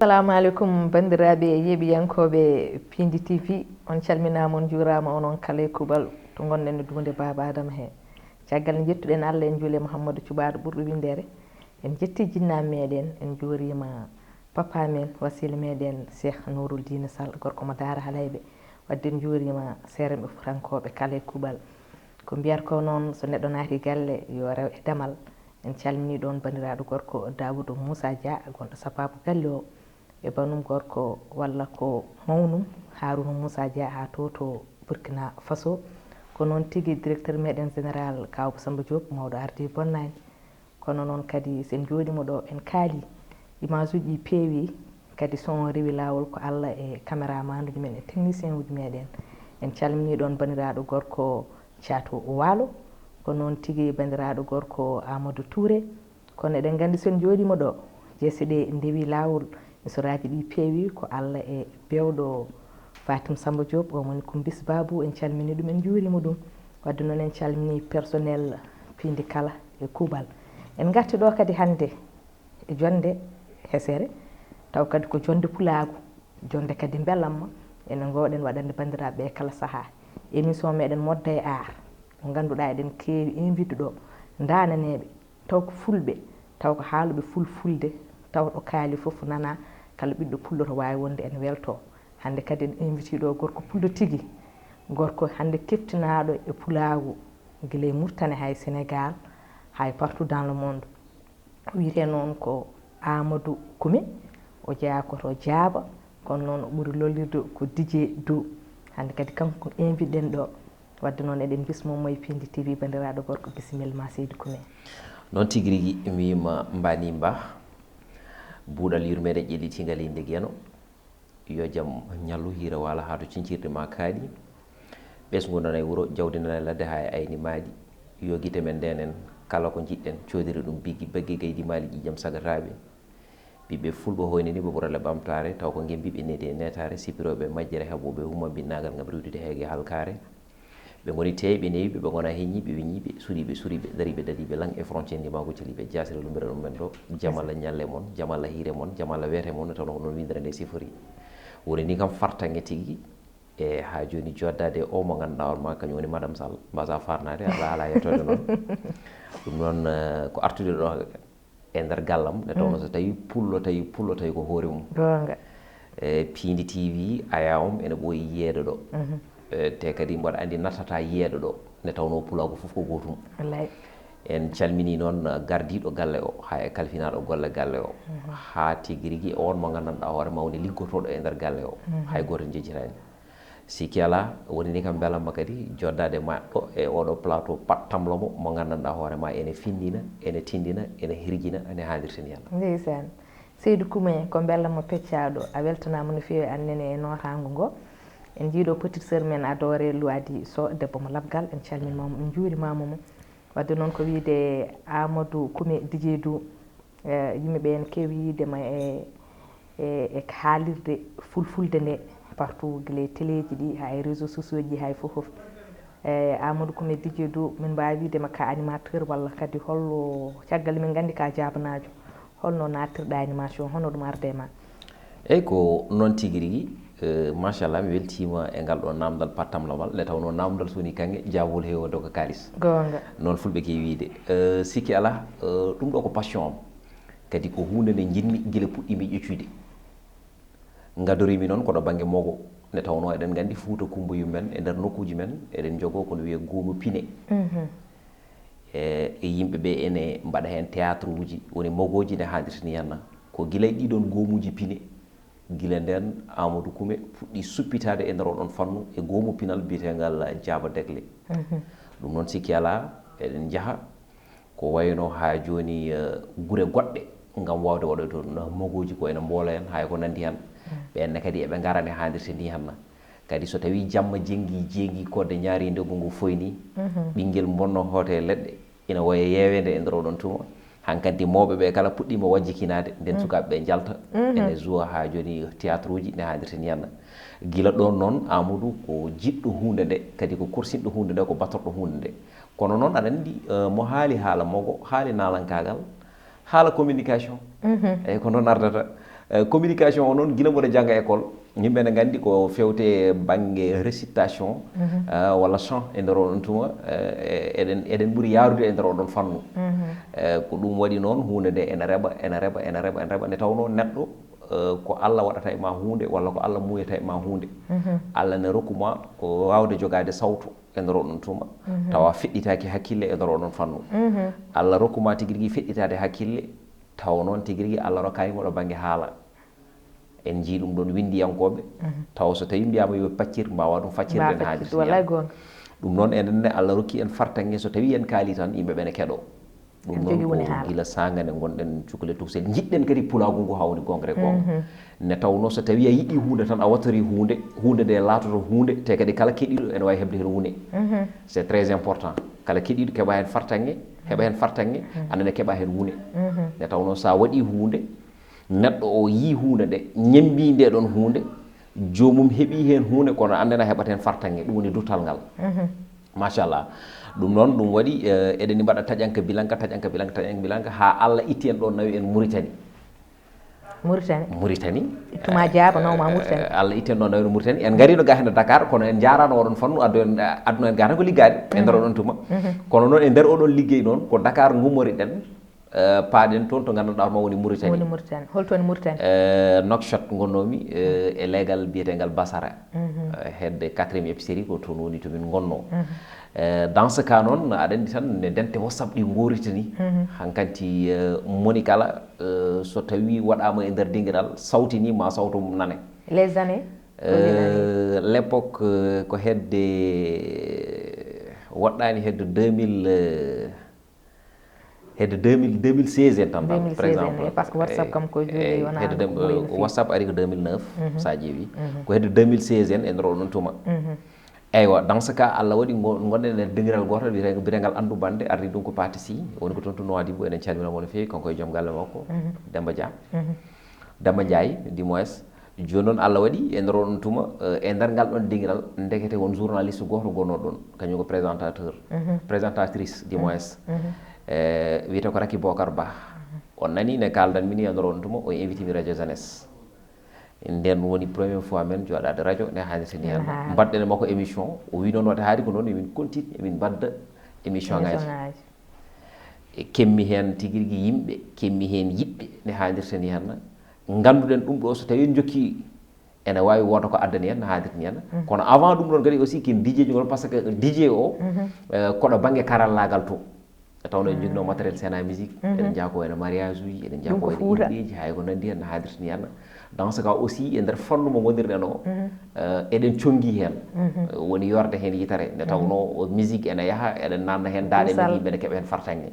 Assalamu alaikum bandiraɓe yeɓiyankoɓe Pindi TV, on calminama on juurama onon kala e kubal to gonɗen e dunde Baba Adama he. Caggal nde jettuɗen Allah en juule Mouhamadou Thioubadou ɓurɗo windere, en jetti jinnaɓe meɗen, en juurima papa men wasila meɗen Cheikh Nourouldine Sall, gorko mo Daara Halayɓe, wadde en juurima seereɓe furankoɓe kala e kuuɓal. Ko mbiyata ko noon, so neɗɗo naati galle yo rew e damal. En calmini ɗon bandiraɗo gorko Daoudou Moussa Dia, gonɗo sababu galle o, e banum gorko walla ko mawnum Harouna Moussa Dia ha to Burkina Faso, ko noon tigui directeur meɗen général Kawba Samba Diop, mawɗo ardi bonnani. Kono noon kadi sen jooɗima ɗo en kaali image uji peewi, kadi son rewi lawol ko Allah e caméra manduji men e technicien uji meɗen. En calmini ɗon bandiraɗo gorko Thiatou Walo, ko noon tigui bandiraɗo gorko Amadou Touré. Kono eɗen gandi sen jooɗima ɗo jeese ɗe ndewi lawol, misuraji ɗi peewi ko Allah e bewɗo Fatim Samba Diop, o woni Kumbis Babou. En calmini ɗum, en juurima ɗum. Wadde noon en calmini personnel Pindi kala e kuuɓal. En garti ɗo kadi hande e jonde hesere, taw kadi ko jonde pulagu, jonde kadi belamma. Enen gowɗen waɗande bandiraɓe kala saaha émission meɗen Modda e Art, mo ganduɗa eɗen keewi invité ɗo dananeɓe, taw ko fulɓe, taw ko haaluɓe fulfulde, taw ɗo kaali foof nana, kala ɓiɗɗo pullo to wawi wonde en welto. Hande kadi en invité ɗo gorko pullo tigui, gorko hande keftinaɗo e pulagu guila e Mauritanie hay Sénégal hay partout dans le monde. Wiyete noon ko Amadou Koumé, o jeeya koto Diaba, kono noon o ɓuuri lollirde ko Dj Dou. Hande kadi kanko invité ɗen ɗo, wadde noon eɗen bismomo e Pindi TV. bandiraɗo gorko bisimilla ma Seydou Koumé. Noon tigui rigui mi wima mbani mba buuɗal yurmede ƴeɗitigal inde gueno, yo jaam ñallu hira wala ha to cincirde ma kaaɗi, ɓesgu nana e wuuro, jawdi nana e ladde ha e ayni maaɗi, yo guite men ndenen kala ko jiɗɗen codiri ɗum bigui baggue gaydi maali ƴiƴam sagataɓe, ɓiɓɓe fulɓe hoynini ɓe ɓurale ɓamtare, taw ko gembiɓe nedi e netare, sipiroɓe majjere heɓoɓe huma binnagal gam riwdude heege halkare. Ɓe goni teyɓe newiɓe, ɓe gona heññiɓe weñiɓe, suriɓe dariɓe dadiɓe lang e frontiére ndimago caliɓe jasire lumbere ɗum men ɗo. Jaam Allah ñalle mon, jaam Allah hiire mon, jaam Allah weete mon, taw noon windere nde sifori woni ni kam fartange tigui e ha joni joddade o mo ganduɗa on ma kañum woni Madame Sall, mbasa farnade Allah ala yettode noon. Ɗum noon ko artude ɗo e nder gallam nde tawno so tawi pullo tawi ko hoore mum. Gonga. Pindi TV ayawum ene ɓooyi yeedo ɗo, te kadi mboɗa andi nattata yeeɗo ɗo nde tawno pulago foof ko gotum. Wallahi. En calmini noon gardiɗo galle o ha e kalfinaɗo golle galle o, ha tigui rigui on mo gandanɗa hoore ma woni liggotoɗo e nder galle o, hay goto jejjitani. Sikki ala woni ni kam belamma kadi joddade maɗɗo e oɗo plateau pattamlomo mo gandanɗa hoore ma ene findina, ene tindina, ene hirjina, ene haalirteni Allah. Ndeysan Seydou Koumé, ko bellamma peccaɗo, a weltanama no fewi annene e notango ngo. En jiiɗo petite sœur men adoré Louadi Sow, debbo mo labgal, en calminimamo, en juurimamo. Wadde noon ko wiide Amadou Koumé Dj Dou, yimɓeɓe en kewi yidema e haalirde fulfulde nde partout guila e téléji ɗi ha e réseau sociaux ji hay foof. Amadou Koumé Dj Dou, min mbawi widema ka animateur walla kadi hollo, caggal min gandi ka jabanajo, holno nattirɗa animation, hono ɗum arde ma? Eyyi ko noon tigui rigui, machallah mi weltima e ngal ɗo namdal pattamlomal, nde tawno namdal soni kanŋe jawol hewode ko kalis. Gonga. Noon fulɓe kewi wiide. Sikki ala ɗum ɗo ko passion am, kadi ko hunde nde jinmi guila puɗɗimi ƴeccude. Gadorimi noon koɗo banggue mogo, nde tawno eɗen gandi Fouta Kumboyum men e nder nokkuji men eɗen jogo kono wiye Goomu Piné. E yimɓeɓe ene mbaɗa hen théâtre uji, woni mogoji ne haalirtani henna ko guila e ɗiɗon goomuji Piné. Guila nden Amadou Koumé fuɗɗi suppitade e nder oɗon fannu e goomu pinal biyetegal Diaba Degle. Ɗum noon sikki ala eɗen jaaha ko wayno ha joni guure goɗɗe gam wawde waɗoy toon mogoji ko ene mboola hen hay ko nandi hen. Ɓenne kadi eɓe garane haalirte ni henna, kadi so tawi jamma jengi kodde ñaari ndeggu ngu foyni, ɓinguel bonno hoote leɗɗe ina waya yewede e nder oɗon tuma. Hankkadi mawɓeɓe kala puɗɗima wajjikinade, nden sukaɓeɓe jalta ene joua ha joni théâtre uji ne haalirte ni henna. Guila ɗon noon Amadou ko jiɗɗo hunde nde, kadi ko korsinɗo hunde nde, ko batorɗo hunde nde. Kono noon aɗa andi mo haali haala mogo, haali nalankagal, haala communication. Eyyi ko noon ardata. communication o noon gila mboɗo jangga école yimɓe ne gandi ko fewte banggue récitation walla chant e nder oɗon tuma eɗen ɓuuri yarude e nder oɗon fannu ko ɗum waɗi noon hunde nde ene reɓa nde tawno neɗɗo ko Allah waɗata e ma hunde walla ko Allah muyata e ma hunde Allah ne rokkuma ko wawde jogade sawtu e nder oɗon tuma tawa feɗɗitaki hakkille e nder oɗon fannu Allah rokkuma tigui rigui feɗɗitade hakkille taw noon tigui rigui Allah rokkayimo ɗo banggue haala en jii ɗum ɗon windiyankoɓe taw so tawi mbiyama yo paccir mbawa ɗum faccirde ne haadirta ɗum noon enenne Allah rokki en fartange so tawi en kaali tan yimɓeɓe ne keeɗo ɗum noon ko gila sangane gonɗen cukalel tukusel jiɗɗen kadi pulagu ngu hawni gongre gonga ne tawno so tawi a yiɗi hunde tan a wattori hunde nde latoto hunde te kadi kala keɗiɗo ene wawi hebde hen hunde c'est très important kala keɗiɗo keɓa hen fartange heɓa hen fartange annene keɓa hen hunde ne tawno sa waɗi hunde neɗɗo o yi hunde nde ñembi nde ɗon hunde jomum heeɓi hen hunde kono andena heɓat hen fartange ɗum woni duttal ngal machallah ɗum noon ɗum waɗi eɗen mbaɗa taƴanka bilanka ha Allah itti en ɗo nawi en Mauritanie tuma jaaba nawma Mauritanie Allah itti en ɗo nawi en Mauritanie en gariɗo ga hende Dakar kono en jarano oɗon fannu aduna en ga tan ko liggade e nder oɗon tuma kono noon e nder oɗon liggey noon ko Dakar gummori ɗen paaɗen toon to ganduɗa ma woni Mauritanie holto woni Mauritanie Nouakchott gonnomi e leegal biyetegal Basara hedde 4e épicerie ko toon woni tomin gonno dans ce cas noon aɗa andi tan ne dente WhatsApp ɗi goritani hankanti moni kala so tawi waɗama e nder dingueɗal sawtini ma sawto mum nane les années l'époque ko hedde waɗɗani hedde 2016 en tan par exemple par ce que WhatsApp kam ko joni wona WhatsApp ari ko 2009 sa ƴeewi ko hedde 2016 en e nder oɗon tuma eywa dans ce cas Allah waɗi gonɗen e dingiral gotal biyetegal Andou Bande ardi ɗum ko Paty Sy woni ko toon to Nouadhibou enen calminamo no fewi kanko e joom galle makko Demba Ndiaye du moins joni noon Allah waɗi e nder oɗon tuma e nder ngal ɗon dingiral ndekete won journaliste goto gonnoɗo ɗon kañum ko présentatrice du moins wiyete ko Raky Bocar Ba on nani ne kaldan min e nder oɗon tuma o invité mi radio jeunesse nden woni première fois men joɗade radio ne haalirta ni hen mbaɗɗen e makko émission o wi noon wata haari ko noon emin continue emin mbadda émission ngaji kemmi hen tigui rigui yimɓe kemmi hen yiɓɓe ne haalirta ni hen ganduɗen ɗum ɗo so tawi en jokki ene wawi woda ko addani hen ne haalirta ni hen kono avant ɗum ɗon kadi aussi ken DJ ji gon par ce que DJ o koɗo banggue karallagal to tawno en jogino matériel scéna musique eɗen jako ene mariage uji eɗen jako ene inɗeji hay ko nandi hen ne haalirta ni hen dans ce cas aussi e nder fannu mo gonirɗen o eɗen congui hen woni yorde hen yitare nde tawno musique ene yaaha eɗen nanna hen daaɗe men yimɓe ne keeɓa hen fartange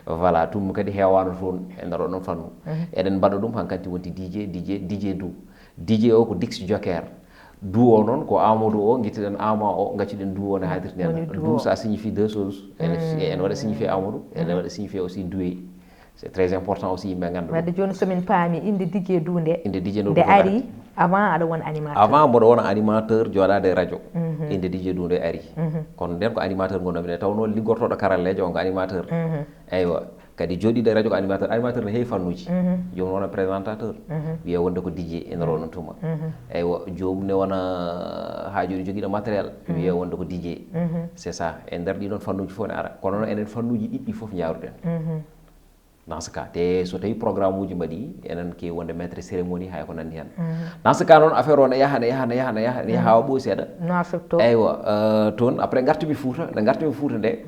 voilà tum kadi hewano toon e nder oɗon fannu eɗen mbaɗa ɗum hankanti wonti DJ DJ o ko Dix Joker Dou o noon ko Amadou o guitteɗen Ama o gaccuɗen Dou o ne haadirta hen Dou ça signifie deux choses ene waɗa signifié Amadou ene waɗa signifié aussi Doué c'est très important aussi yimɓe ganda wadde joni somin paami inde DJ Dou nde nde ari avant aɗa wona animateur avant mboɗo wona animateur joɗade radio inde DJ Dou nde ari kono nden ko animateur gonnomi nde tawno liggortoɗo karallejo on ko animateur eywa kadi joɗiɗo radio ko animateur ne heewi fannuji jomum wona présentateur wiya wonde ko DJ e nder oɗon tuma eywa jomum ne wona ha joni joguiɗo matériel wiya wonde ko DJ c'est ça e nder ɗiɗon fannuji fof ne ara kono noon enen fannuji ɗiɗɗi foof jaruɗen dans ce cas te so tawi programme uji mbaɗi enen ke wonde maître cérémonie hay ko nandi hen dans ce cas noon affaire o ne yaha ha ɓooyi seeɗa eywa toon après gartumi Fouta nde gartumi Fouta nde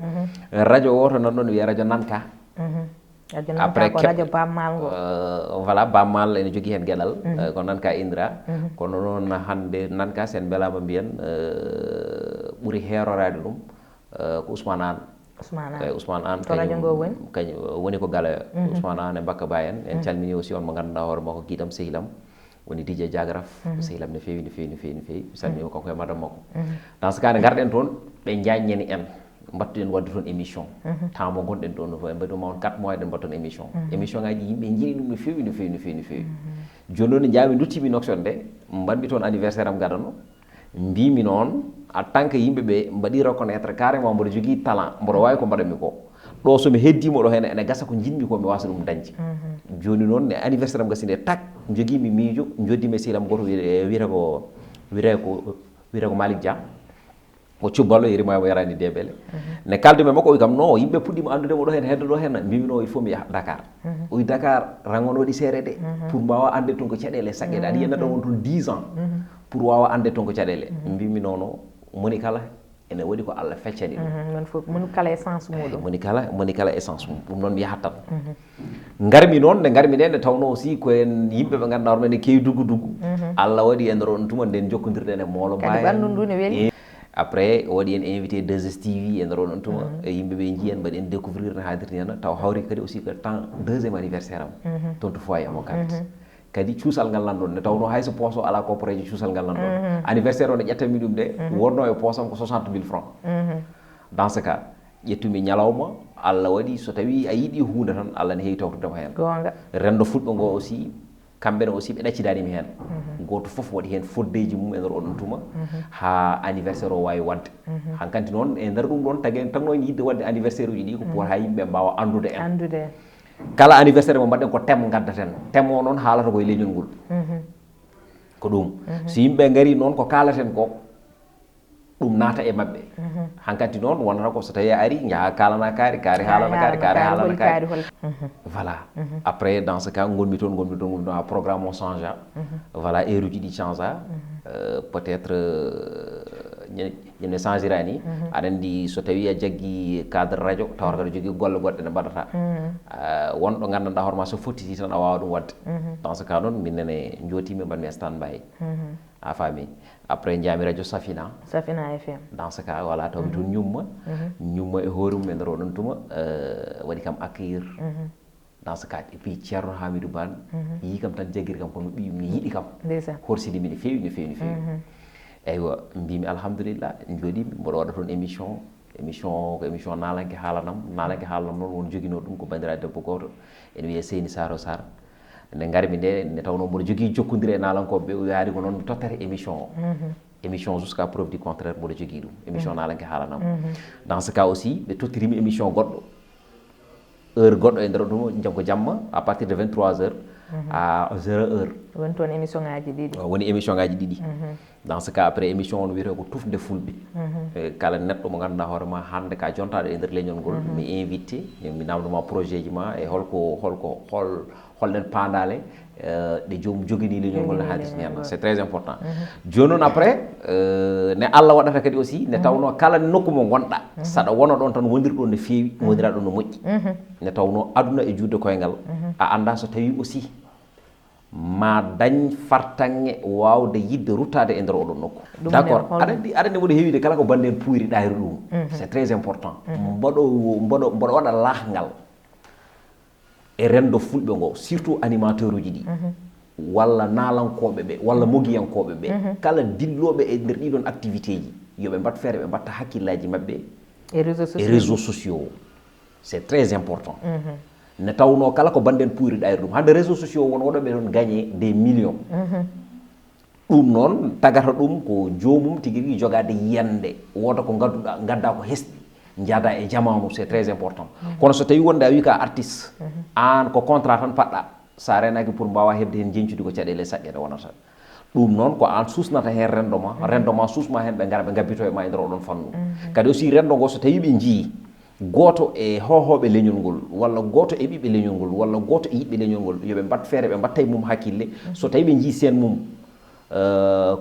radio o to nanɗon wiya radio Nanka après radio Bammal ngo voilà Bammal ene jogui hen gueɗal ko Nanka Indra kono noon hande Nanka sen beelama mbiyen ɓuuri herorade ɗum ko Ousmane Anne Ousmane Anne kañum woni ko Gala Ousmane Anne e Bakka Ba en calmini aussi on mo ganduɗa hoore makko guiɗam sehilam woni DJ Diagraf sehilam no fewi salmini kanko e madame makko dans ce cas nde garɗen toon ɓe jaññeni en mbattuɗen wadde toon émission temps mo gonɗen toon e mbaɗi ma on 4 mois eɗen mbatta toon émission ngaji yimɓe jiiɗi ɗum no fewi joni noon nde jaami duttimi Nouakchott nde mbaɗmi toon anniversaire am gadano mbimi noon en tant que yimɓeɓe mbaɗi reconnaître carrément mboɗo jogui talent mboɗo wawi ko mbaɗanmi ko ɗo somi heddimo ɗo hen ene gasa ko jinmi ko mi wasa ɗum dañde joni noon ne anniversaire am gasinde tak joguimi miijo joddimi silam goto wiyata ko Malick Dia o cubballo e rima yarani debele ne kaldumi makko o wi kam non yimɓe puɗɗima andudemo ɗo hen hedde ɗo hen mbimi no il faut mi yaha Dakar o wi Dakar rangon waɗi seere de pour mbawa ande toon ko caɗele saqqeɗe aɗa yiyana ɗon won toon 10 ans pour wawa ande toon ko caɗele mbimi nono moni kala ene waɗi ko Allah feccani ɗum moni kala essence muɗum moni kala essence mum ɗum noon mi yahat tan garmi noon nde garmi nde nde tawno aussi koyen yimɓe ɓe ganduɗa hoto men ne kewi duggu Allah waɗi e nder on tuma nden jokkodirɗen e Molo Mbaye ɓandu ndu ne weeli après o waɗi en invité 2STV e nder on tuma e yimɓeɓe jiihen mbaɗi en découvrir no haadirni hen taw hawri kadi aussi ko temps 2e anniversaire am toon to foyer amo kadi kadi cuusal ngal nan ɗon nde tawno hayso poos o ala copareji cuusal ngal nan ɗon anniversaire o nde ƴettami ɗum de wonno e poosam ko 60 000 francs dans ce cas ƴettumi ñalawma Allah waɗi so tawi a yiiɗi hunde tan Allah ne heewi tawtudema hen gonga rendo fulɓe ngo aussi kamɓe ne aussi ɓe ɗaccidanimi hen goto foof waɗi hen foddeji mum e nder oɗon tuma ha anniversaire o wawi wadde hankanti noon e nder ɗum ɗon taguen tagno en yidde wadde anniversaire uji ɗi ko pour ha yimɓe mbawa andude en kala anniversaire mo mbaɗɗen ko thème gaddaten thème o noon haalata koye leñol ngol ko ɗum so yimɓe gari noon ko kalaten ko ɗum naata e mabɓe hankkadi noon wonata ko so tawi a ari jaaha kalana kaari haalana kaari voilà après dans ce cas gonmi toon programme o change a voilà heure uji ɗi change a peut être ñande change irani aɗa andi so tawi a jaggui cadre radio tawata kaɗa jogui golle goɗɗe ɗe mbaɗata wonɗo gandanɗa hoorema so fottiti tan a wawa ɗum wadde dans ce cas noon minnene jotimi mbanmi stand by a faami après jaami radio Safina FM dans ce cas voilà tawi toon ñumma e hoore mum e nder oɗon tuma waɗi kam accueillir dans ce cas et puis Ceerno Hamidou Bane yi kam tan jaggiri kam kono ɓiyum mi yiɗi kam horsidimi no fewi eywa mbimi alhamdulillah jooɗimi mboɗo waɗa toon émission ko émission nalanke haalanam noon won joguino ɗum ko bandiraɗo debbo goto ene wiye Seyni Saro Sarr nde garmi nde nde tawno mboɗo jogui jokkodiri e nalankoɓeɓe o yaari ko noon mi tottata émission o émission jusqu'à preuve du contraire mboɗo jogui ɗum émission nalanke haalanam dans ce cas aussi ɓe tottirimi émission goɗɗo heure goɗɗo e nder ɗum jam ko jamma à partir de 23h à 0h woni toon émission ngaji ɗiɗi woni émission ngaji ɗiɗi dans ce cas après émission on wiyete ko tufde fulɓe kala neɗɗo mo ganduɗa hoorema hande ka jontaɗo e nder leñol ngol mi invité mi namdoma projet ji ma e holɗen pandale ɗe jomum jogani leñol ngol ne haadirni hen c'est très important joni noon après ne Allah waɗata kadi aussi ne tawno kala nokku mo gonɗa saɗa wona ɗon tan wondirɗon no fewi wondira ɗon no moƴƴi ne tawno aduna e juutde koyngal a anda so tawi aussi ma dañ fartange wawde yidde ruttade e nder oɗon nokku d' accord aɗa andi woɗo heewide kala ko bande en puuri ɗayru ɗum c'est très important mboɗo waɗa laahgal e rendo fulɓe ngo surtout animateur uji ɗi walla naalankoɓe ɓe walla mogiyankoɓe ɓe kala dilloɓe e nder ɗiɗon activité ji yoɓe mbat feere ɓe mbatta hakkillaji mabɓe e réseaux sociaux c'est très important ne tawno kala ko banden puuri ɗayru ɗum hande réseaux sociaux won woɗoɓe ɗon gagné des millions ɗum noon tagata ɗum ko jomum tigui rigui jogade yiyande woda ko gadda ko hesɗi jaada e jamanu c'est très important kono so tawi wonde a wi ka artiste an ko contrat tan paɗɗa sa renaki pour mbawa hebde hen jencude ko caɗele saqqeɗe wonata ɗum noon ko an susnata hen rendo ma susma hen ɓe gara ɓe gabbito e ma e nder oɗon fannu kadi aussi rendo ngo so tawi ɓe jii goto e hohoɓe leñol ngol walla goto e ɓiɓɓe leñol ngol walla goto e yiɓɓe leñol ngol yoɓe mbat feere ɓe mbatta e mum hakkille so tawi ɓe jii sen mum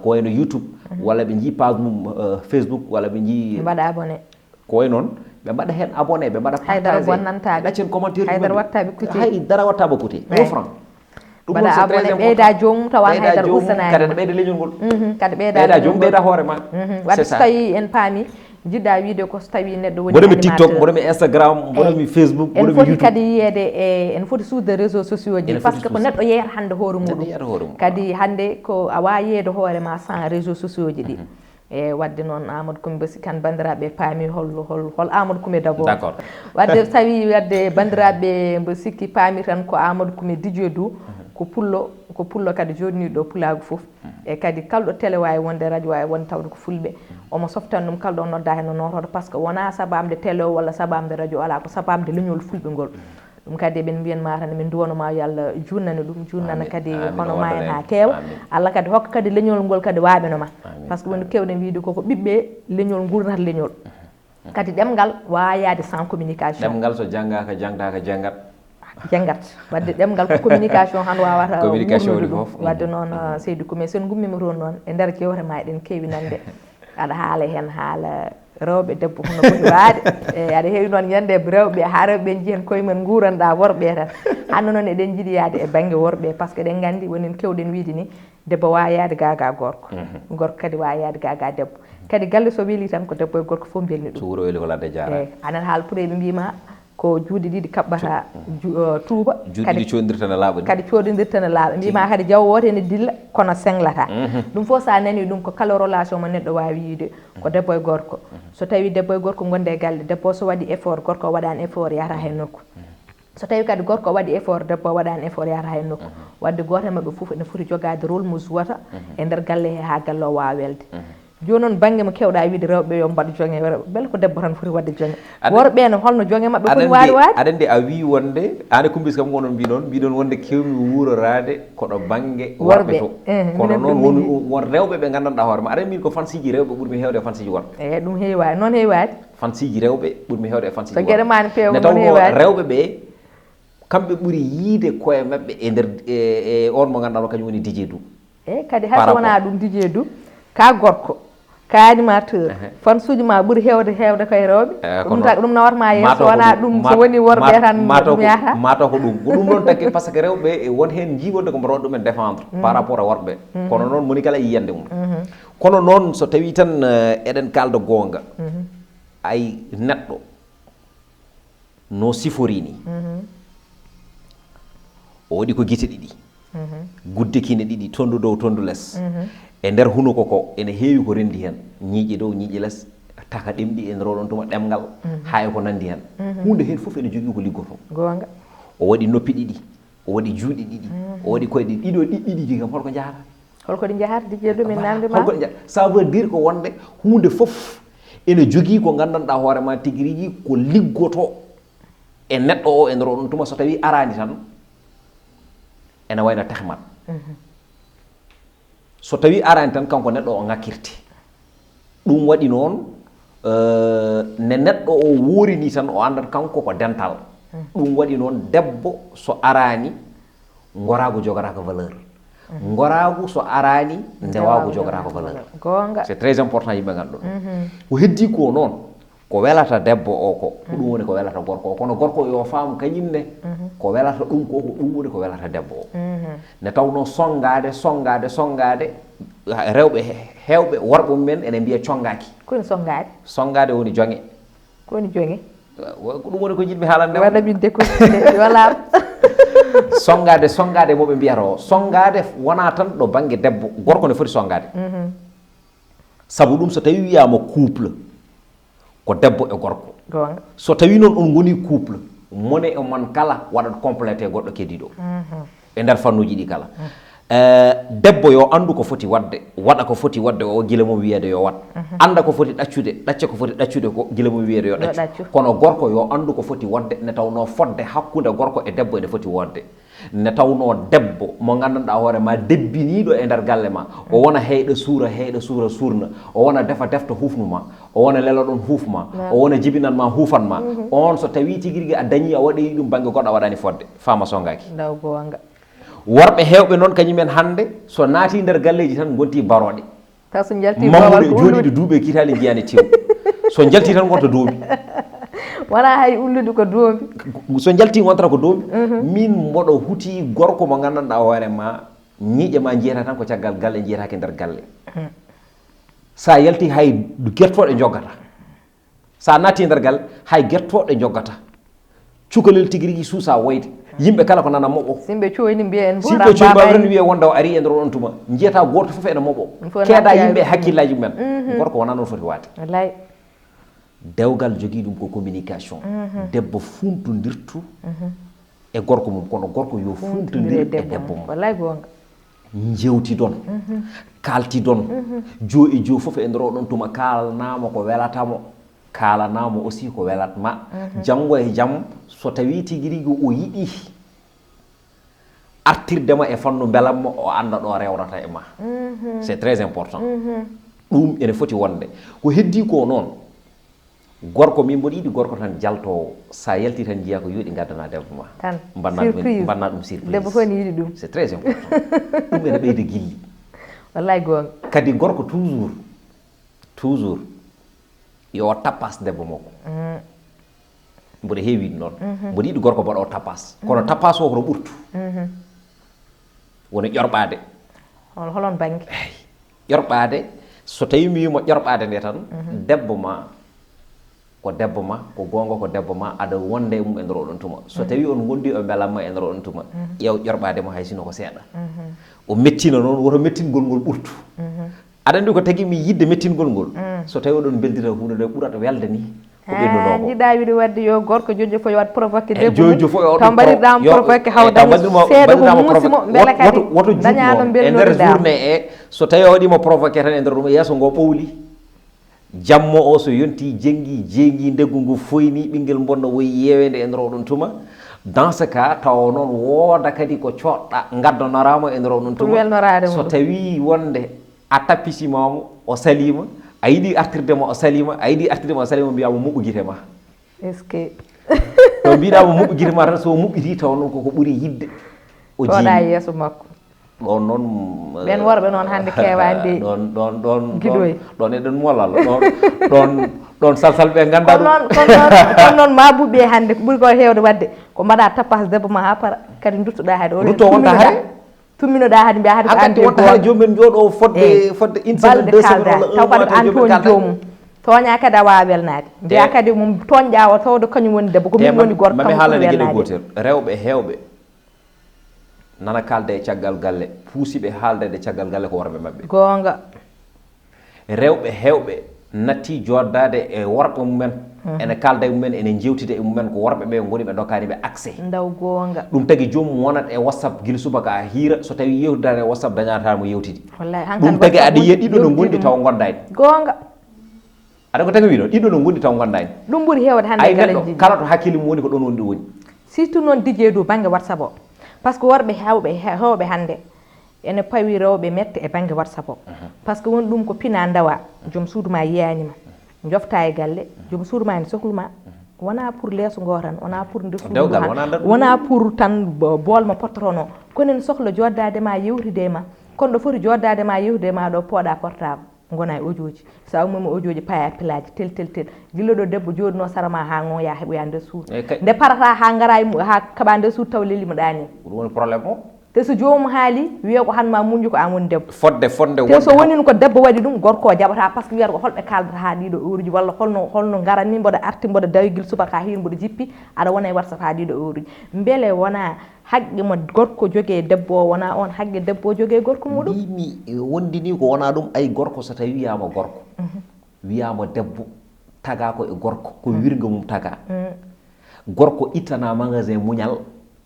ko wayno YouTube walla ɓe jii page mum Facebook walla ɓe jii mbaɗa abonné ko way noon ɓe mbaɗa hen abonné ɓe mbaɗa haydara bonnantaɓe ɗaccen commentaire haydara wattaɓe coûté haydara wattaba coûté 1 franc mbaɗa abonné ɓeyda jomum tawa haydara ustanani kadi ne ɓeyda leñol ngol kadi ɓeyda jomum ɓeyda hoore ma wadde so tawi en paami jiɗɗa wiide ko so tawi neɗɗo woni mboɗomi TikTok mboɗomi Instagram mboɗomi Facebook en foti kadi yiyede e en foti suude réseaux sociaux ji par ce que ko neɗɗo yeyata hande hoore muɗum kadi hande ko a wawi yeyde hoore ma sans réseaux sociaux ji ɗi e wadde noon Amadou Coumé Bassi Kane bandiraɓe paami hol Amadou Coumé d'abord d'accord wadde so tawi wadde bandiraɓe mbo sikki paami tan ko Amadou Coumé Didio Dou ko pullo kadi jodiniɗo pulagu foof e kadi kalɗo télé wawi wonde radio wawi wonde tawde ko fulɓe omo softan ɗum kalɗo nodda hen no nototo par ce que wona sabamde télé o walla sabamde radio ala ko sabamde leñol fulɓe ngol ɗum kadi eɓen mbiyanma tan min duwanoma yo Allah junnani ɗum junnana kadi hono ma en ha keewa Allah kadi hokka kadi leñol ngol kadi waaɓenoma par ce que woni kewɗen wiide koko ɓiɓɓe leñol gurdata leñol kadi ɗemgal wawa yaade sans communication ɗemgal so janggaka jangtaka janggat janggat wadde ɗemgal ko communication han wawata communication woni fof wadde noon Seydou Coumé sen gummima toon noon e nder jewte ma eɗen keewi nande aɗa haala hen haala rewɓe debbo hono foti waade e aɗa heewi noon yande rewɓe ha rewɓe jiihen koye men guranɗa worɓe tan hande noon eɗen jiiɗi yaade e banggue worɓe par ce que eɗen gandi wonin kewɗen wiide ni debbo wawa yaade gaga gorko gorko kadi wawa yaade gaga debbo kadi galle so weeli tan ko debbo e gorko fof belni ɗum so wuuro weeli ko ladde jara eyyi anen haala pour eɓe mbima ko juuɗe ɗiɗi kaɓɓata tuuba juuɗe ɗiɗi codirtana laaɓa kadi coɗidirtana laaɓa mbima kadi jaw woto ene dilla kono senglata ɗum fof sa nani ɗum ko kala relation mo neɗɗo wawi yiide ko debbo e gorko so tawi debbo e gorko gonde e galle debbo so waɗi effort gorko o waɗani effort yahata hen nokku so tawi kadi gorko o waɗi effort debbo o waɗani effort yahata hen nokku wadde goto e mabɓe foof ene foti jogade rôle mo jouata e nder galle he ha galle o wawa welde joni noon banggue mo kewɗa wiide rewɓe yo mbaɗa jonge beele ko debbo tan foti wadde jonge worɓe ne holno jonge mabɓe foti waade waade aɗa andi a wi wonde ane kumbis kam gonon mbiɗon wonde kewmi wurorade koɗo banggue worɓe to kono noon won rewɓe ɓe gandanɗa hoore ma aɗa min ko fansiji rewɓe ɓuurmi hewde e fansiji worɓe eyyi ɗum heewi noon heewade fansiji rewɓe ɓuurmi hewde e fansiji so gueɗe ma ne peewa ne taw rewɓe ɓe kamɓe ɓuuri yiide koye mabɓe e nder on mo ganduɗa kañum woni DJ Dou eyyi kadi hayso wona ɗum DJ Dou ka gorko ka animateur fansuji ma ɓuuri hewde koye rewɓe ɗum nawatma yesso wona ɗum so woni worɓe tan ɗum yahata mataw ko ɗum noon tagui par ce que rewɓe won hen jiiwonde komo rewɗe ɗumen défendre par rapport à worɓe kono noon moni kala yiyande mum kono noon so tawi tan eɗen kalda gonga ay neɗɗo no siforini o waɗi ko guite ɗiɗi gudde kine ɗiɗi tondu dow tondu less e nder hunuko ko ene heewi ko rendi hen ñiiƴe dow ñiiƴe less taka ɗemɗi e nder oɗon tuma ɗemgal ha e ko nandi hen hunde hen foof ene jogui ko liggoto gonga o waɗi noppi ɗiɗi o waɗi juuɗe ɗiɗi o waɗi koye ɗiɗi ɗiɗo ɗiɗi jogui kam holko jahata holko ɗi jahata dijje ɗum en namde ma holko ɗi ça veut dire ko wonde hunde foof ene jogui ko gandanɗa hoore ma tigui rigui ko liggoto e neɗɗo o e nder oɗon tuma so tawi arani tan ene wayno tehmat so tawi arani tan kanko neɗɗo o ŋakkirte ɗum waɗi noon ne neɗɗo o worini tan o andat kanko ko dental ɗum waɗi noon debbo so arani gorago jogorako valeur gorago so arani ndewago jogorako valeur gonga c'est très important yimɓe ganduɗo ko heddi ko noon ko welata debbo o ko ɗum woni ko welata gorko o kono gorko yo faam kañumne ko welata ɗum ko ɗum woni ko welata debbo o ne tawno songade rewɓe hewɓe worɓe mumen ene mbiya congaki koni songade woni jonge koni jonge ko ɗum woni ko jiɗmi haalande waɗa min découvrir wala songade moɓe mbiyata o songade wona tan ɗo banggue debbo gorko ne foti songade saabu ɗum so tawi wiyama couple ko debbo e gorko so tawi noon on goni couple mone e mon kala waɗat complété goɗɗo keddiɗo e nder fannuji ɗi kala debbo yo andu ko foti wadde waɗa ko foti wadde o guila mum wiyede yo wat anda ko foti ɗaccude ɗacca ko foti ɗaccude ko guila mum wiyede yo ɗaccu kono gorko yo andu ko foti wadde ne tawno fodde hakkude gorko e debbo ene foti wodde ne tawno debbo mo gandanɗa hoore ma debbiniɗo e nder galle ma o wona heyɗo suura surna o wona defa defta hufnuma o wona lelo ɗon hufma o wona jibinanma hufanma on so tawi tigui rigui a dañi a waɗi ɗum banggue goɗɗo a waɗani fodde fama songaki ndaw gonga worɓe hewɓe noon kañumen hande so naati nder galleji tan gonti baroɗe taw so jalti mammuɗe joɗiɗe duuɓe kitali jiyani tew so jalti tan gonta doomi wona hay ullude ko doomi so jalti gontata ko doomi min mboɗo huuti gorko mo gandanɗa hoore ma ñiiƴe ma jiyata tan ko caggal galle jiyatake nder galle sa yalti hay guertoɗe joggata sa natti nder galle hay guertoɗe joggata cukalel tigui rigui suusa woyde yimɓe kala ko nana moɓo simɓe coyni mbiya en simɓe coyni mbaɓe wiye wonde o ari e nder on tuma jiyata goto foof ene moɓo keeɗa yimɓe hakkillaji mumen gorko wona noon foti wade wallahi dewgal jogui ɗum ko communication debbo funtodirtu e gorko mum kono gorko yo funtodir e debbo mum wallahi gonga jewtidon kaltidon jo e jo foof e nder oɗon tuma kalnamo ko welatamo kalanamo aussi ko welatma janggo e jam so tawi tigirigi o yiɗi artirdema e fannu belammo o anda ɗo rewrata e ma c'est très important ɗum ene foti wonde ko heddi ko noon gorko min mboɗo yiɗi gorko tan jaltowo sa yalti tan jiya ko yoɗi gaddana debbo ma tan banna ɗum surprise debbo fof ne yiɗi ɗum c'est très important ɗum ene ɓeyde gilli wallahi gonga kadi gorko toujours yo tappas debbo makko mboɗo heewi noon mboɗo yiɗi gorko mbaɗo tappas kono tappas o kono ɓurtu woni ƴorɓade holon banggue ƴorɓade so tawi mi wimo ƴorɓade nde tan debbo ma ko gonga ko debbo ma aɗa wonde e mum e nder oɗon tuma so tawi on gondi o belamma e nder oɗon tuma ƴeew ƴorɓade mo hay sino ko seeɗa o mettina noon woto mettingol ngol ɓurtu aɗa andi ko tagui mi yidde mettingol ngol so tawi oɗon beldira hunde nde ɓurata welde ni ko ɓennuno jiɗa wiide wadde yo gorko jojo fo yo wat provoqué debbo jojo fo taw mbaɗirɗamo provoqué hawdani seeɗa ko muusimo beele kadi dañano e nder journée e so tawi o waɗimo provoqué tan e nder ɗum yesso ngo ɓowli jammo o so yonti jengi ndeggu ngu foyni ɓinguel bonna woyi yewede e nder oɗon tuma dans ce cas taw noon wooda kadi ko coɗɗa gaddanoramo e nder oɗon tuma so tawi wonde a tappisimamo o salima a yiɗi artirdema o salima mbiyama muɓɓu guite ma est ce que to mbiɗama muɓɓu guite ma tan so muɓɓiti taw noon koko ɓuuri yidde o jiiɗa yeeso makko ɗon noon ɓen worɓe noon hannde kewani de ɗon guidoy ɗon eɗen molal ɗon salsal ɓe ganda kono noon mabuɓe hannde ko ɓuuri ko hewde wadde ko mbaɗa tappas debbo ma ha para kadi duttoɗa haade rutto wonta haare tumminoɗa haade mbiya haade ko ande wonta haare jomumen jooɗo fodde une semaine deux semaines taw kadi an toon jomum toña kadi a wawa welnade mbiya kadi mum toñƴa o tawde kañum woni debbo ko min woni gorko mami haalane gueɗe gotel rewɓe hewɓe nana kalde e caggal galle puusiɓe haaldede caggal galle ko worɓe mabɓe gonga rewɓe hewɓe natti joddade e worɓe mumen ene kalda e mumen ene jewtide e mumen ko worɓe ɓe goni ɓe dokkani ɓe accès ndaw gonga ɗum tagui joomum wonat e whatsapp guila subaka a hiira so tawi yewtidani e whatsapp dañatamo yewtidi ɗum tagui aɗa yiya ɗiɗo no gondi taw gondani gonga aɗa ko tagui wiɗo ɗiɗo no gondi taw gondani ɗum ɓuuri hewde hande ay neɗɗo kala to hakkille mum woni ko ɗon woni ɗo woni surtout noon dijee dow banggue whatsapp o par ce que worɓe hewɓe hannde ene pawi rewɓe mette e banggue whatsapp o par ce que woni ɗum ko pina dawa joom suudu ma yiyanima jofta e galle joom suudu ma ene sohluma wona pour leeso ngo tan wona pour nde suudu wona pour tan boolma pottotono kono ene sohla joddade ma yewtide ma kono ɗo foti joddade ma yewtide ma ɗo pooɗa portable gona e audio ji sa ummima audio ji paya pillaji tel gillo ɗo debbo joɗino sarama ha ŋoya heɓoya nder suudu nde parata ha gara ha kaɓa nder suudu taw lelima ɗani ɗum woni probléme o te so jomum haali wiya ko hanma muñju ko an woni debbo fodde te so wonino ko debbo waɗi ɗum gorko o jaɓata par ce que wiyata ko holɓe kaldata ha ɗiɗo heure walla holno garani mboɗo arti mboɗo dawi guila subaka ha hiir mboɗo jippi aɗa wona e whatsapp ha ɗiɗo heure beele wona haqqe mo gorko jogue debbo o wona on haqqe debbo o jogue gorko muɗum mbimi wondini ko wona ɗum ay gorko so tawi wiyama gorko wiyama debbo taga ko e gorko ko wirga mum taga gorko ittana magasin muñal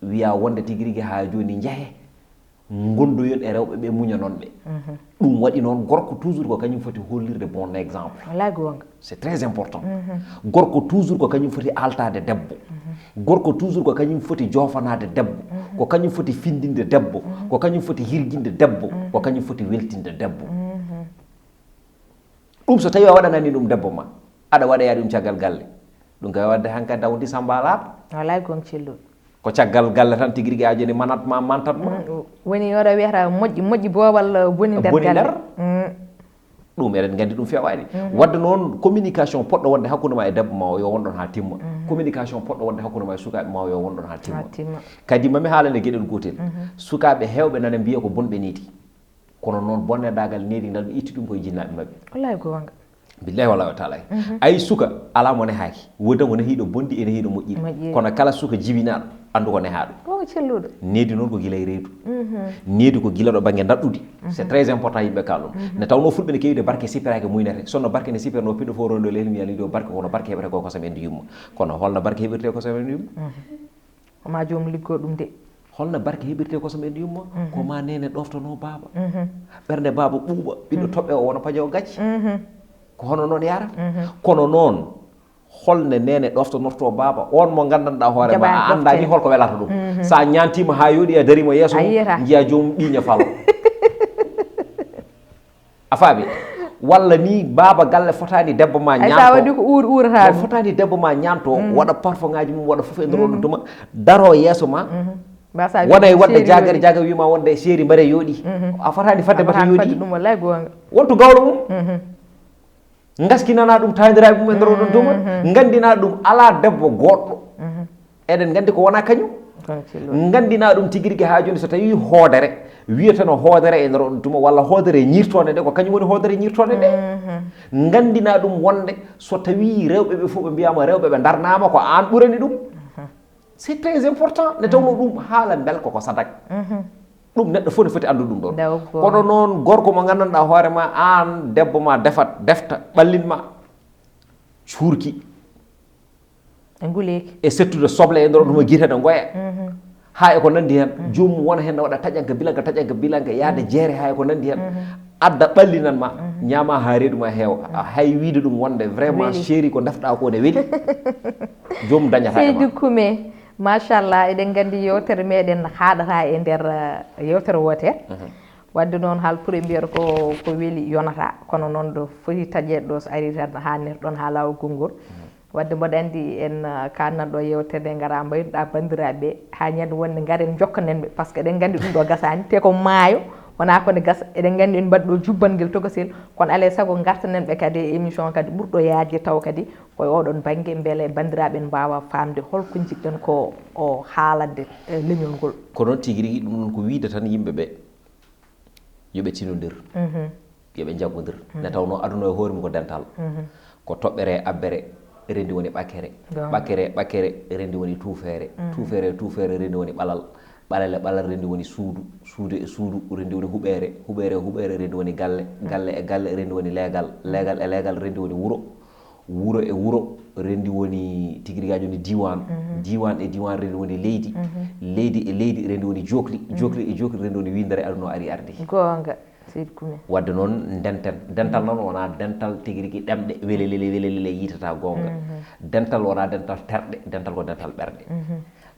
wiya wonde tigui rigui ha joni jeehe gondoyon e rewɓe ɓe muña noon ɓe ɗum waɗi noon gorko toujours ko kañum foti hollirde bon exemple wala gonga c'est très important gorko toujours ko kañum foti altade debbo gorko toujours ko kañum foti jofanade debbo ko kañum foti findinde debbo ko kañum foti hirguinde debbo ko kañum foti weltinde debbo ɗum so tawi a waɗanani ɗum debbo ma aɗa waɗaya ɗum caggal galle ɗum kay wadde hankkadi dawdi samba laaɓa wala gon celluɗo ko caggal galle tan tigui rigui a joni manatma mantatma woni oɗo wiyata moƴƴi boowal boni nder galle ɗum eɗen gandi ɗum fewani wadde noon communication poɗɗo wonde hakkude ma e debbo ma o yo wonɗon ha timma communication poɗɗo wonde hakkude ma e sukaɓe ma o yo wonɗon ha timma kadi mami haalane gueɗel gotel sukaɓe hewɓe nana mbiya ko bonɓe needi kono noon bonnedagal needi ngal ɓe itti ɗum koye jinnaɓe mabɓe wallahi gonga billahi wallahi wa taala ay suka ala mo nehaaki wodan ko nehiiɗo bonndi ene hiiɗo moƴƴiri kono kala suka jibinaaɗo anndu ko nehaaɗo o celluɗo needi noon ko gila e reedu needi ko gila ɗo baŋnge daɗɗude c'est très important yimɓe kalɗum ne tawno fulɓe ne keewide barke sippiraake muynete sonno barke ne sippirno piɗɗo fof rondo leydi mi yalidi o barke kono barke heɓete ko kosam en yumma kono holno barke heɓirte kosam en yumma oma joomum liggoo ɗum de holno barke heɓirte kosam en yumma koma nene ɗoftono baaba ɓernde baaba ɓuuɓa ɓiɗɗo toɓɓe o wona paƴe o gacci ko hono noon yarata kono noon holne nene ɗoftonorto baba on mo gandanɗa hoore ma a anda ni holko welata ɗum sa ñantima ha yooɗi a darima yeeso jiya joomum ɓiña falo a faami walla ni baba galle fotani debbo ma ñanto fotani debbo ma ñanto waɗa parfum ngaji mum waɗa foof e nder oɗum tuma daro yeeso ma wona e wadde jagare jaga wima wonde séri mbare yooɗi a fotani fadde mbata yooɗi wonto gawlo mum gaskinana ɗum tawidiraɓe mum e nder oɗon tuma gandina ɗum ala debbo goɗɗo eɗen gandi ko wona kañum gandina ɗum tiguiri ha joni so tawi hoodere wiyatano hoodere e nder oɗon tuma walla hoodere ñirtode nde ko kañum woni hoodere ñirtode nde gandina ɗum wonde so tawi rewɓe ɓe fof ɓe mbiyama rewɓe ɓe darnama ko an ɓurani ɗum c'est très important nde tawno ɗum haala belko ko sadak ɗum neɗɗo fof ne foti andu ɗum ɗon kono noon gorko mo gandanɗa hoorema an debbo ma defta ɓallinma cuurki e settude soble e nder ɗum guitede goya ha e ko nandi hen jomum wona hen ne waɗa taƴanka bilanka yaade jeere ha e ko nandi hen adda ɓallinan ma ñama ha reeɗuma heewa hay wiide ɗum wonde vraiment chéri ko defɗa ko ne weeli jomum dañata Seydi Koumé machallah eɗen gandi yewtere meɗen haɗata e nder yewtere wotere wadde noon haalpure mbiyata ko weeli yonata kono noon ɗo foti taƴede ɗo so ari tan hannir ɗon ha lawol gongol wadde mboɗo andi en kannanɗo yewtere nde gara mbaynoɗa bandiraɓe ha ñande wonde garen jokkanenɓe par ce que eɗen gandi ɗum ɗo gasani te ko maayo wona kone gasa eɗen gandi en mbaɗi ɗo jubbanguel tokosel kono alay saago gartanenɓe kadi e émission kadi ɓurɗo yaajde taw kadi koye oɗon banggue beele bandiraɓe en mbawa famde holko jiɗɗen ko o haalande leñol ngol ko noon tigui rigui ɗum noon ko wiide tan yimɓeɓe yooɓe tinodir yooɓe jaggodir nde tawno aduna e hoore mum ko dental ko toɓɓere abbere rendi woni ɓakkere rendi woni tuufere rendi woni ɓalal ɓalal rendi woni suudu e suudu rendi woni huɓere rendi woni galle e galle rendi woni leegal e leegal rendi woni wuro e wuro rendi woni tigirigaji woni diwan e diwan rendi woni leydi e leydi rendi woni jokli e jokli rendi woni windere aduna ari ardi gonga Seydi Koumé wadde noon dental noon wona dental tigirigui ɗemɗe welelele yitata gonga dental wona dental terɗe dental ko dental ɓerɗe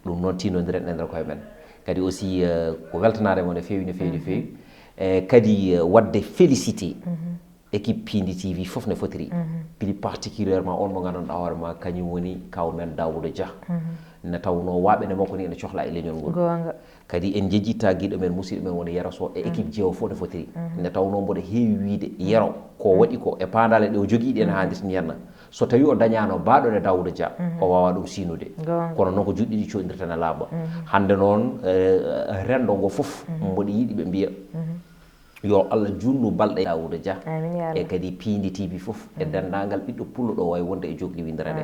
ɗum noon tinodiren e nder koye men kadi aussi ko weltanare mo no fewi kadi wadde félicité équipe Pindi TV fof ne fotiri plus particulièrement on mo gandanɗa hoorema kañum woni kaw men Daouda Dia ne tawno waɓe ne makko ni ene cohla e leñol ngol kadi en jejjitta guiɗo men musidɗo men woni Yero Sow e équipe jeewo fof ne fotiri ne tawno mboɗo heewi wiide Yero ko waɗi ko e pandale ɗe o joguiɗi en hanndirta henna so tawi o dañano baɗone Daouda Dia o wawa ɗum sinude kono noon ko juɗɗiɗi coɗirten e laaɓa hande noon rendo ngo foof mboɗo yiiɗi ɓe mbiya yo Allah junnu balɗe Daouda Dia e kadi Pindi TV fof e dendagal ɓiɗɗo pullo ɗo way wonde e jogli windere nde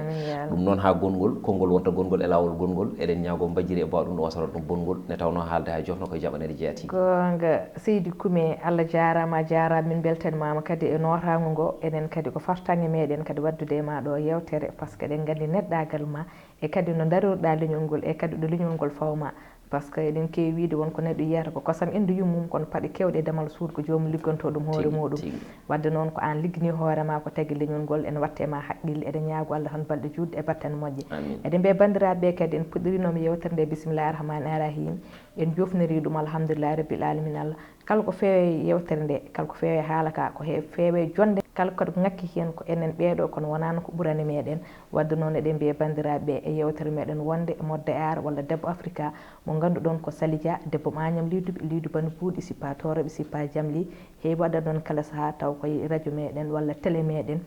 ɗum noon ha gongol konngol wonta gongol e lawol gongol eɗen ñaago mbajjiri e bawɗum no wasara ɗum bongol ne tawno haalde hay jofno koye jaɓanede jeeyati gonga Seydi Koumé Allah jarama min beltanimama kadi e notago ngo enen kadi ko fartange meɗen kadi waddude e ma ɗo yewtere par ce que eɗen gandi neɗɗagal ma e kadi no daroɗa leñol ngol e kadi ɗo leñol ngol fawma par ce que eɗen kewi wiide wonko neɗɗo yiyata ko kosam indu yummum kono paɗe kewɗe e damal suudu ko jomum liggonto ɗum hoore muɗum wadde noon ko an liggini hoorema ko tagui leñol ngol ene watte ma haqqille eɗen ñaago Allah tan balɗe judde e battane moƴƴe eɗen mbiya bandiraɓe kadi en puɗɗorinoma yewtere nde bisimillahi rahmani arahim en jofniri ɗum alhamdulillahi rabbil alamin Allah kala ko feewe yewtere nde kala ko feewe haala ka ko feewe jonde kala kadi ko ngakki hen ko enen ɓeeɗo kono wonano ko ɓurani meɗen wadde noon eɗen mbiya bandiraɓe e yewtere meɗen wonde e modde ar walla debbo Africa mo ganduɗon ko Sali Dia debbo Magnam Lidu Bane Buuɗi sippa toroɓe sippa jamli heewi waɗa ɗon kala saaha taw koye radio meɗen walla télé meɗen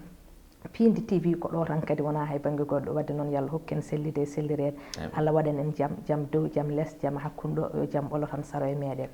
Pindi TV ko ɗo tan kadi wona hay banggue goɗɗo wadde noon yo Allah hokken sellide e sellirede Allah waɗan en jaam dow jaam less jaam hakkude ɗo yo jaam ɓolo tan saro e meɗen